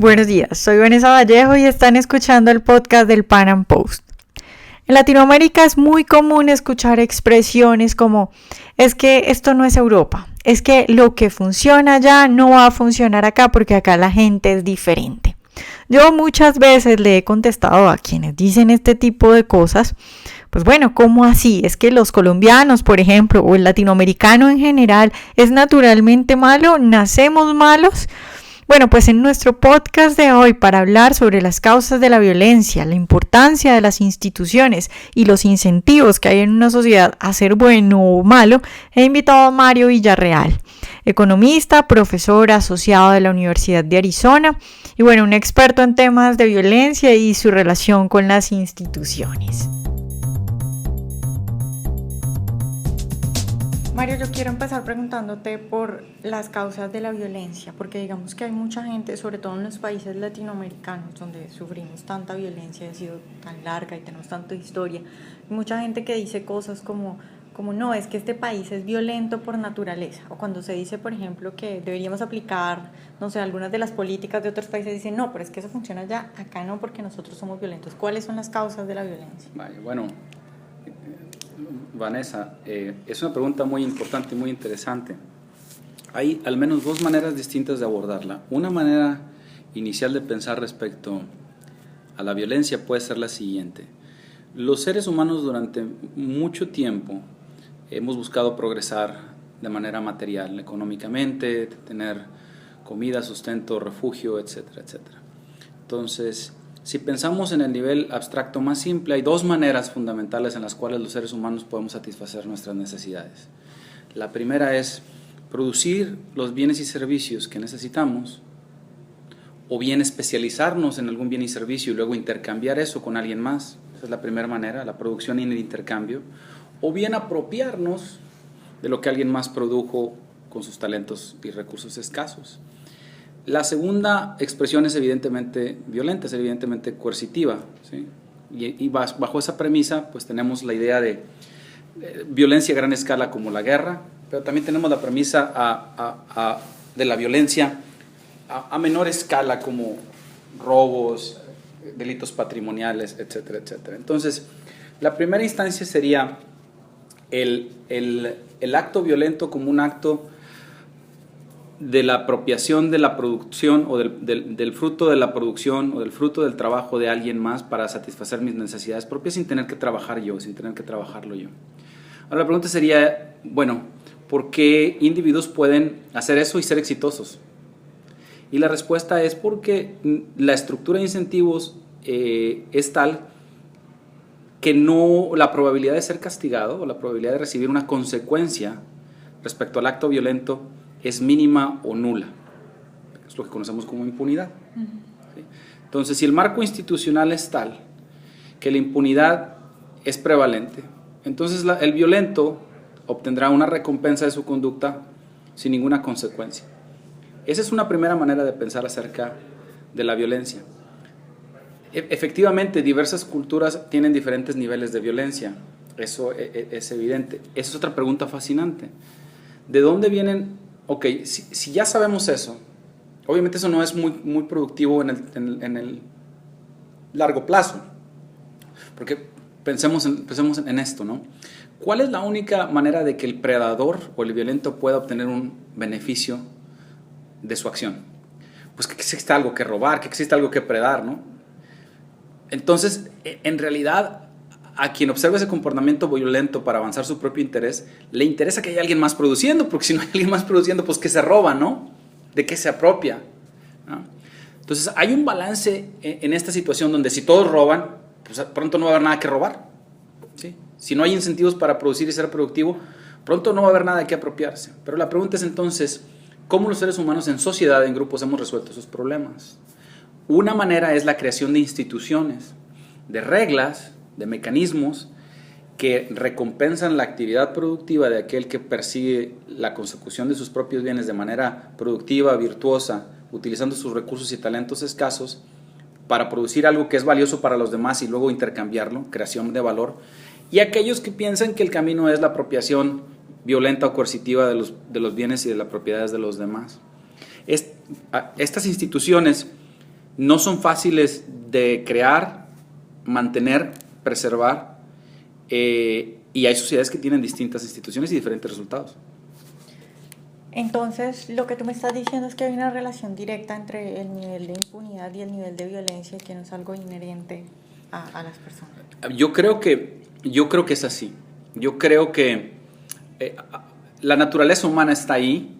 Buenos días, soy Vanessa Vallejo y están escuchando el podcast del Pan Am Post. En Latinoamérica es muy común escuchar expresiones como es que esto no es Europa, es que lo que funciona allá no va a funcionar acá porque acá la gente es diferente. Yo muchas veces le he contestado a quienes dicen este tipo de cosas, pues bueno, ¿cómo así? ¿Es que los colombianos, por ejemplo, o el latinoamericano en general es naturalmente malo? ¿Nacemos malos? Bueno, pues en nuestro podcast de hoy, para hablar sobre las causas de la violencia, la importancia de las instituciones y los incentivos que hay en una sociedad a ser bueno o malo, he invitado a Mario Villarreal, economista, profesor asociado de la Universidad de Arizona y bueno, un experto en temas de violencia y su relación con las instituciones. Mario, yo quiero empezar preguntándote por las causas de la violencia, porque digamos que hay mucha gente, sobre todo en los países latinoamericanos, donde sufrimos tanta violencia, ha sido tan larga y tenemos tanta historia, hay mucha gente que dice cosas como no, es que este país es violento por naturaleza, o cuando se dice, por ejemplo, que deberíamos aplicar, no sé, algunas de las políticas de otros países, dicen, no, pero es que eso funciona allá, acá no, porque nosotros somos violentos. ¿Cuáles son las causas de la violencia? Vale, bueno, Vanessa, es una pregunta muy importante y muy interesante. Hay al menos dos maneras distintas de abordarla. Una manera inicial de pensar respecto a la violencia puede ser la siguiente. Los seres humanos durante mucho tiempo hemos buscado progresar de manera material, económicamente, tener comida, sustento, refugio, etcétera, etcétera. Entonces, si pensamos en el nivel abstracto más simple, hay dos maneras fundamentales en las cuales los seres humanos podemos satisfacer nuestras necesidades. La primera es producir los bienes y servicios que necesitamos, o bien especializarnos en algún bien y servicio y luego intercambiar eso con alguien más. Esa es la primera manera, la producción y el intercambio. O bien apropiarnos de lo que alguien más produjo con sus talentos y recursos escasos. La segunda expresión es evidentemente violenta, es evidentemente coercitiva, ¿sí? Y bajo esa premisa pues tenemos la idea de violencia a gran escala como la guerra, pero también tenemos la premisa de la violencia a menor escala como robos, delitos patrimoniales, etcétera, etcétera. Entonces, la primera instancia sería el acto violento como un acto de la apropiación de la producción o del fruto de la producción o del fruto del trabajo de alguien más para satisfacer mis necesidades propias sin tener que trabajar yo, sin tener que trabajarlo yo. Ahora la pregunta sería, bueno, ¿por qué individuos pueden hacer eso y ser exitosos? Y la respuesta es porque la estructura de incentivos es tal que la probabilidad de ser castigado o la probabilidad de recibir una consecuencia respecto al acto violento es mínima o nula. Es lo que conocemos como impunidad. ¿Sí? Entonces, si el marco institucional es tal que la impunidad es prevalente, entonces el violento obtendrá una recompensa de su conducta sin ninguna consecuencia. Esa es una primera manera de pensar acerca de la violencia. Efectivamente, diversas culturas tienen diferentes niveles de violencia. Eso es evidente. Esa es otra pregunta fascinante. ¿De dónde vienen? Ok, si ya sabemos eso, obviamente eso no es muy productivo en el largo plazo, porque pensemos en esto, ¿no? ¿Cuál es la única manera de que el predador o el violento pueda obtener un beneficio de su acción? Pues que exista algo que robar, que exista algo que predar, ¿no? Entonces, en realidad, a quien observa ese comportamiento violento para avanzar su propio interés, le interesa que haya alguien más produciendo, porque si no hay alguien más produciendo, pues que se roba, ¿no? ¿De qué se apropia? ¿No? Entonces, hay un balance en esta situación donde si todos roban, pues pronto no va a haber nada que robar, ¿sí? Si no hay incentivos para producir y ser productivo, pronto no va a haber nada de qué apropiarse. Pero la pregunta es entonces, ¿cómo los seres humanos en sociedad, en grupos, hemos resuelto esos problemas? Una manera es la creación de instituciones, de reglas, de mecanismos que recompensan la actividad productiva de aquel que persigue la consecución de sus propios bienes de manera productiva, virtuosa, utilizando sus recursos y talentos escasos para producir algo que es valioso para los demás y luego intercambiarlo, creación de valor, y aquellos que piensan que el camino es la apropiación violenta o coercitiva de los bienes y de las propiedades de los demás. Estas instituciones no son fáciles de crear, mantener, preservar, y hay sociedades que tienen distintas instituciones y diferentes resultados. Entonces, lo que tú me estás diciendo es que hay una relación directa entre el nivel de impunidad y el nivel de violencia, que no es algo inherente a las personas. Yo creo que es así. Yo creo que la naturaleza humana está ahí,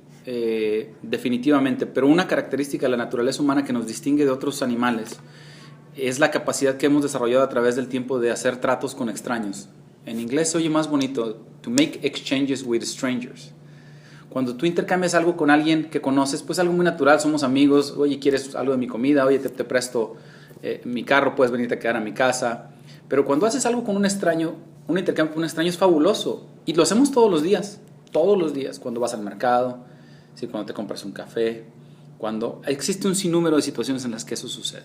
definitivamente, pero una característica de la naturaleza humana que nos distingue de otros animales es la capacidad que hemos desarrollado a través del tiempo de hacer tratos con extraños. En inglés se oye más bonito, to make exchanges with strangers. Cuando tú intercambias algo con alguien que conoces, pues algo muy natural, somos amigos, oye, ¿quieres algo de mi comida? Oye, te presto mi carro, puedes venirte a quedar a mi casa. Pero cuando haces algo con un extraño, un intercambio con un extraño es fabuloso. Y lo hacemos todos los días, cuando vas al mercado, ¿sí? Cuando te compras un café, cuando existe un sinnúmero de situaciones en las que eso sucede.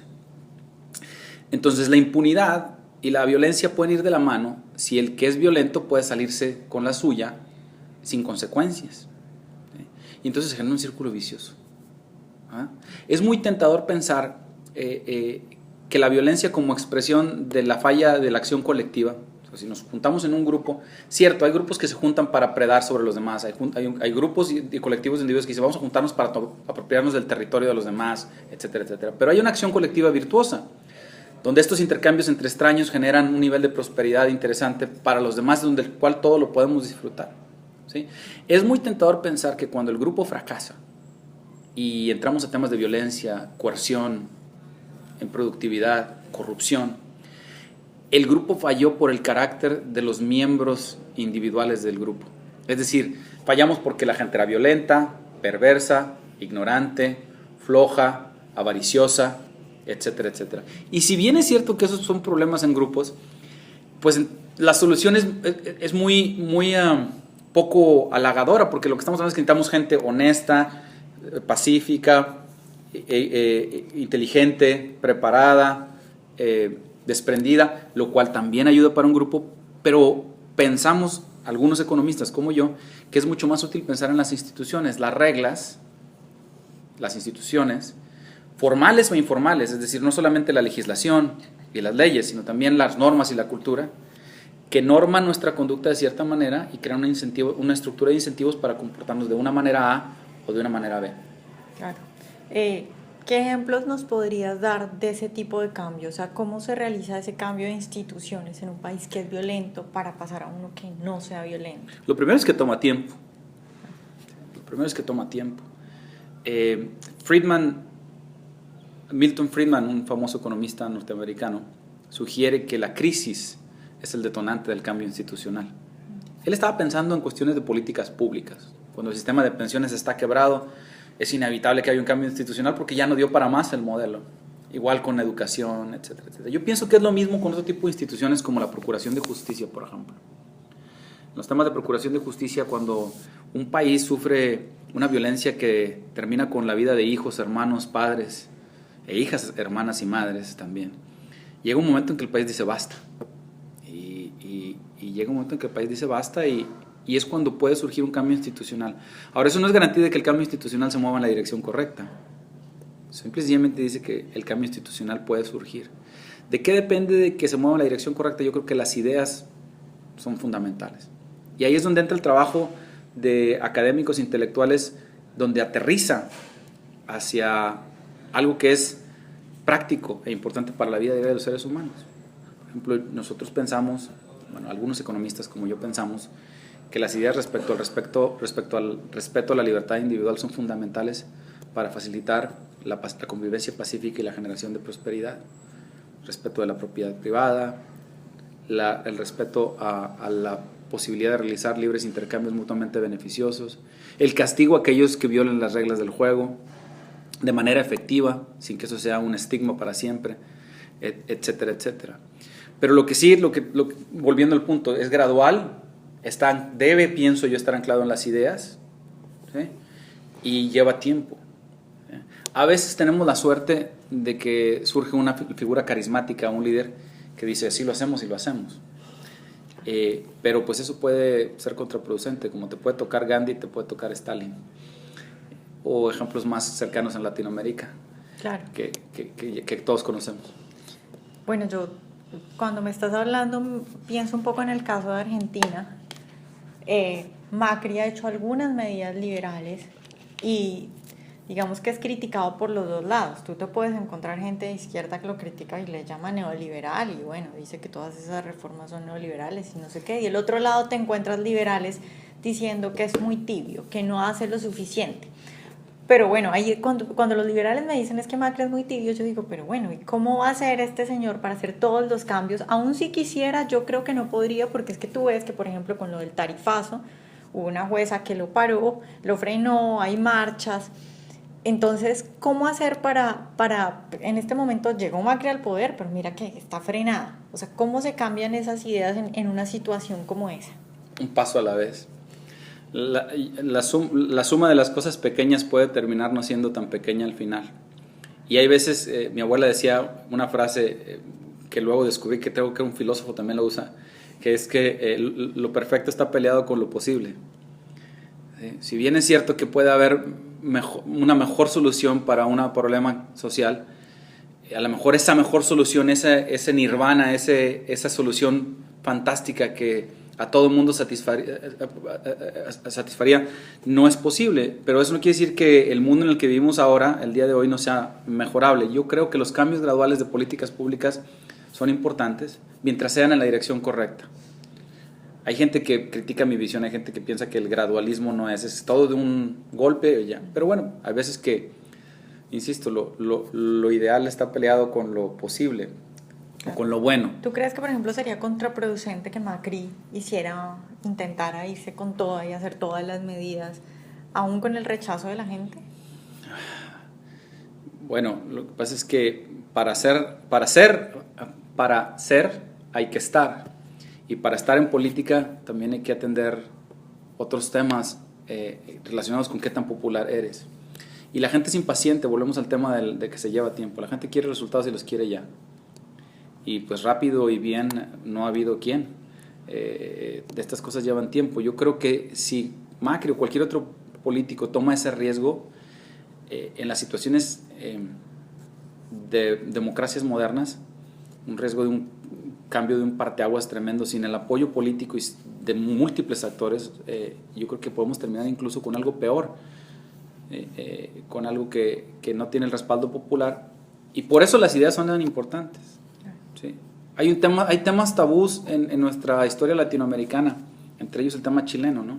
Entonces la impunidad y la violencia pueden ir de la mano si el que es violento puede salirse con la suya sin consecuencias. Y entonces se genera un círculo vicioso. ¿Ah? Es muy tentador pensar que la violencia como expresión de la falla de la acción colectiva, o sea, si nos juntamos en un grupo, cierto, hay grupos que se juntan para predar sobre los demás, hay grupos y colectivos de individuos que dicen vamos a juntarnos para apropiarnos del territorio de los demás, etcétera, etcétera. Pero hay una acción colectiva virtuosa, donde estos intercambios entre extraños generan un nivel de prosperidad interesante para los demás, donde el cual todo lo podemos disfrutar. ¿Sí? Es muy tentador pensar que cuando el grupo fracasa y entramos a temas de violencia, coerción, improductividad, corrupción, el grupo falló por el carácter de los miembros individuales del grupo. Es decir, fallamos porque la gente era violenta, perversa, ignorante, floja, avariciosa, etcétera, etcétera. Y si bien es cierto que esos son problemas en grupos, pues la solución es muy poco halagadora, porque lo que estamos hablando es que necesitamos gente honesta, pacífica, inteligente, preparada, desprendida, lo cual también ayuda para un grupo, pero pensamos, algunos economistas como yo, que es mucho más útil pensar en las instituciones, las reglas, las instituciones, formales o informales, es decir, no solamente la legislación y las leyes, sino también las normas y la cultura, que norman nuestra conducta de cierta manera y crean una estructura de incentivos para comportarnos de una manera A o de una manera B. Claro. ¿Qué ejemplos nos podrías dar de ese tipo de cambio? O sea, ¿cómo se realiza ese cambio de instituciones en un país que es violento para pasar a uno que no sea violento? Lo primero es que toma tiempo. Milton Friedman, un famoso economista norteamericano, sugiere que la crisis es el detonante del cambio institucional. Él estaba pensando en cuestiones de políticas públicas. Cuando el sistema de pensiones está quebrado, es inevitable que haya un cambio institucional porque ya no dio para más el modelo. Igual con educación, etcétera, etcétera. Yo pienso que es lo mismo con otro tipo de instituciones como la Procuración de Justicia, por ejemplo. Los temas de Procuración de Justicia, cuando un país sufre una violencia que termina con la vida de hijos, hermanos, padres, e hijas, hermanas y madres también, llega un momento en que el país dice basta. Y llega un momento en que el país dice basta y es cuando puede surgir un cambio institucional. Ahora, eso no es garantía de que el cambio institucional se mueva en la dirección correcta. Simplemente dice que el cambio institucional puede surgir. ¿De qué depende de que se mueva en la dirección correcta? Yo creo que las ideas son fundamentales. Y ahí es donde entra el trabajo de académicos intelectuales, donde aterriza hacia algo que es práctico e importante para la vida diaria de los seres humanos. Por ejemplo, nosotros pensamos, algunos economistas como yo pensamos, que las ideas respecto al respeto a la libertad individual son fundamentales para facilitar la convivencia pacífica y la generación de prosperidad. Respeto de la propiedad privada, el respeto a la posibilidad de realizar libres intercambios mutuamente beneficiosos, el castigo a aquellos que violen las reglas del juego de manera efectiva, sin que eso sea un estigma para siempre, etcétera, etcétera. Pero lo que sí, volviendo al punto, es gradual, pienso yo, estar anclado en las ideas, ¿sí? Y lleva tiempo. ¿Sí? A veces tenemos la suerte de que surge una figura carismática, un líder que dice, sí lo hacemos y lo hacemos. Pero pues eso puede ser contraproducente, como te puede tocar Gandhi, te puede tocar Stalin, o ejemplos más cercanos en Latinoamérica. Claro. que todos conocemos. Bueno, yo cuando me estás hablando pienso un poco en el caso de Argentina. Macri ha hecho algunas medidas liberales y digamos que es criticado por los dos lados. Tú te puedes encontrar gente de izquierda que lo critica y le llama neoliberal y bueno, dice que todas esas reformas son neoliberales y no sé qué. Y el otro lado te encuentras liberales diciendo que es muy tibio, que no hace lo suficiente. Pero bueno, ahí cuando los liberales me dicen es que Macri es muy tibio, yo digo, pero bueno, ¿y cómo va a hacer este señor para hacer todos los cambios? Aún si quisiera, yo creo que no podría, porque es que tú ves que, por ejemplo, con lo del tarifazo, hubo una jueza que lo paró, lo frenó, hay marchas. Entonces, ¿cómo hacer en este momento llegó Macri al poder, pero mira que está frenada? O sea, ¿cómo se cambian esas ideas en una situación como esa? Un paso a la vez. La suma de las cosas pequeñas puede terminar no siendo tan pequeña al final. Y hay veces, mi abuela decía una frase que luego descubrí que creo que un filósofo también lo usa, que es que lo perfecto está peleado con lo posible. Si bien es cierto que puede haber una mejor solución para un problema social, a lo mejor esa mejor solución, ese nirvana, esa solución fantástica que a todo el mundo satisfaría, no es posible. Pero eso no quiere decir que el mundo en el que vivimos ahora, el día de hoy, no sea mejorable. Yo creo que los cambios graduales de políticas públicas son importantes mientras sean en la dirección correcta. Hay gente que critica mi visión, hay gente que piensa que el gradualismo no es todo de un golpe ya. Pero bueno, hay veces que, insisto, lo ideal está peleado con lo posible. Claro. Con lo bueno. ¿Tú crees que, por ejemplo, sería contraproducente que Macri intentara irse con toda y hacer todas las medidas, aún con el rechazo de la gente? Bueno, lo que pasa es que para ser hay que estar. Y para estar en política también hay que atender otros temas relacionados con qué tan popular eres. Y la gente es impaciente, volvemos al tema de que se lleva tiempo. La gente quiere resultados y los quiere ya. Y pues rápido y bien no ha habido quien. De estas cosas llevan tiempo. Yo creo que si Macri o cualquier otro político toma ese riesgo en las situaciones de democracias modernas, un riesgo de un cambio de un parteaguas tremendo, sin el apoyo político y de múltiples actores, yo creo que podemos terminar incluso con algo peor, con algo que no tiene el respaldo popular. Y por eso las ideas son tan importantes. Sí. Hay temas tabús en nuestra historia latinoamericana, entre ellos el tema chileno, ¿no?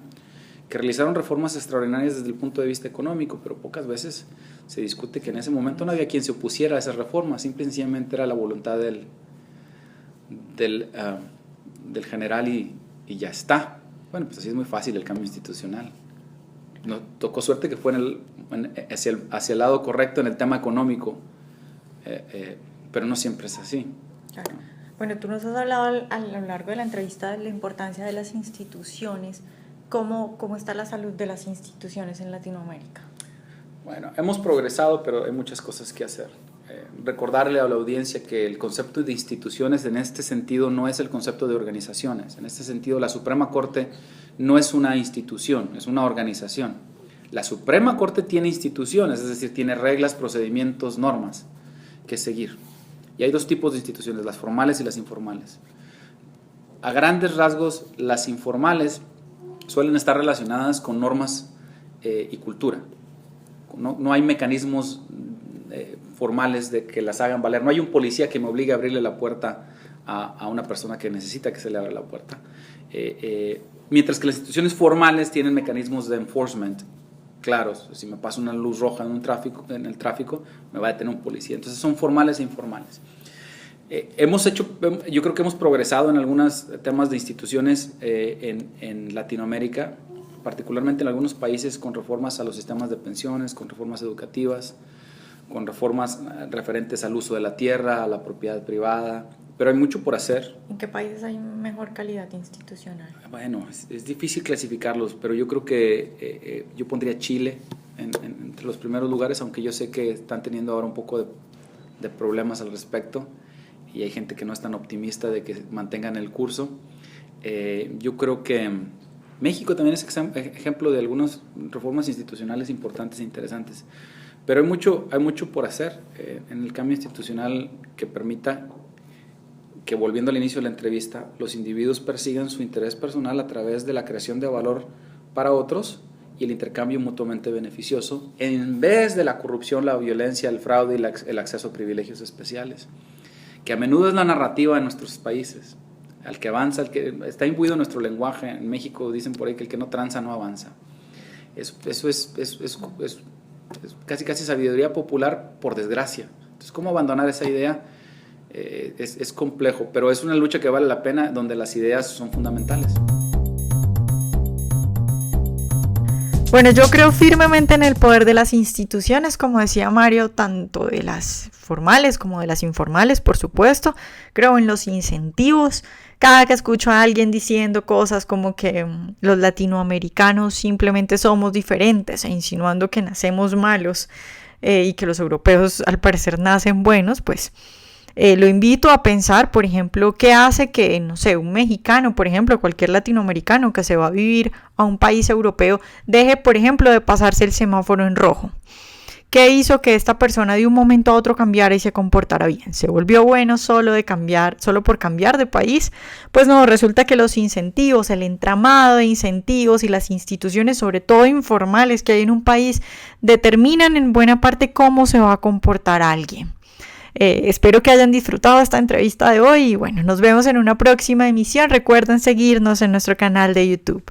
Que realizaron reformas extraordinarias desde el punto de vista económico, pero pocas veces se discute que en ese momento no había quien se opusiera a esas reformas, simple y sencillamente era la voluntad del general y ya está. Bueno, pues así es muy fácil el cambio institucional. Nos tocó suerte que fue hacia el lado correcto en el tema económico, pero no siempre es así. Claro. Bueno, tú nos has hablado a lo largo de la entrevista de la importancia de las instituciones. ¿Cómo está la salud de las instituciones en Latinoamérica? Bueno, hemos progresado, pero hay muchas cosas que hacer. Recordarle a la audiencia que el concepto de instituciones en este sentido no es el concepto de organizaciones. En este sentido, la Suprema Corte no es una institución, es una organización. La Suprema Corte tiene instituciones, es decir, tiene reglas, procedimientos, normas que seguir. Y hay dos tipos de instituciones, las formales y las informales. A grandes rasgos, las informales suelen estar relacionadas con normas y cultura. No hay mecanismos formales de que las hagan valer. No hay un policía que me obligue a abrirle la puerta a una persona que necesita que se le abra la puerta. Mientras que las instituciones formales tienen mecanismos de enforcement claros. Si me pasa una luz roja en el tráfico, me va a detener un policía. Entonces son formales e informales. Yo creo que hemos progresado en algunos temas de instituciones en Latinoamérica, particularmente en algunos países con reformas a los sistemas de pensiones, con reformas educativas, con reformas referentes al uso de la tierra, a la propiedad privada, pero hay mucho por hacer. ¿En qué países hay mejor calidad institucional? Bueno, es difícil clasificarlos, pero yo creo que yo pondría Chile entre los primeros lugares, aunque yo sé que están teniendo ahora un poco de problemas al respecto y hay gente que no es tan optimista de que mantengan el curso. Yo creo que México también es ejemplo de algunas reformas institucionales importantes e interesantes. Pero hay mucho por hacer en el cambio institucional que permita que, volviendo al inicio de la entrevista, los individuos persigan su interés personal a través de la creación de valor para otros y el intercambio mutuamente beneficioso, en vez de la corrupción, la violencia, el fraude y el acceso a privilegios especiales, que a menudo es la narrativa de nuestros países. Al que avanza, el que está imbuido en nuestro lenguaje. En México dicen por ahí que el que no tranza no avanza. Eso es casi sabiduría popular, por desgracia. Entonces, ¿cómo abandonar esa idea? Es complejo, pero es una lucha que vale la pena, donde las ideas son fundamentales. Bueno, yo creo firmemente en el poder de las instituciones, como decía Mario, tanto de las formales como de las informales, por supuesto. Creo en los incentivos. Cada que escucho a alguien diciendo cosas como que los latinoamericanos simplemente somos diferentes e insinuando que nacemos malos y que los europeos al parecer nacen buenos, pues lo invito a pensar, por ejemplo, qué hace que, no sé, un mexicano, por ejemplo, cualquier latinoamericano que se va a vivir a un país europeo, deje, por ejemplo, de pasarse el semáforo en rojo. ¿Qué hizo que esta persona de un momento a otro cambiara y se comportara bien? ¿Se volvió bueno solo por cambiar de país? Pues no, resulta que los incentivos, el entramado de incentivos y las instituciones, sobre todo informales, que hay en un país, determinan en buena parte cómo se va a comportar alguien. Espero que hayan disfrutado esta entrevista de hoy y bueno, nos vemos en una próxima emisión. Recuerden seguirnos en nuestro canal de YouTube.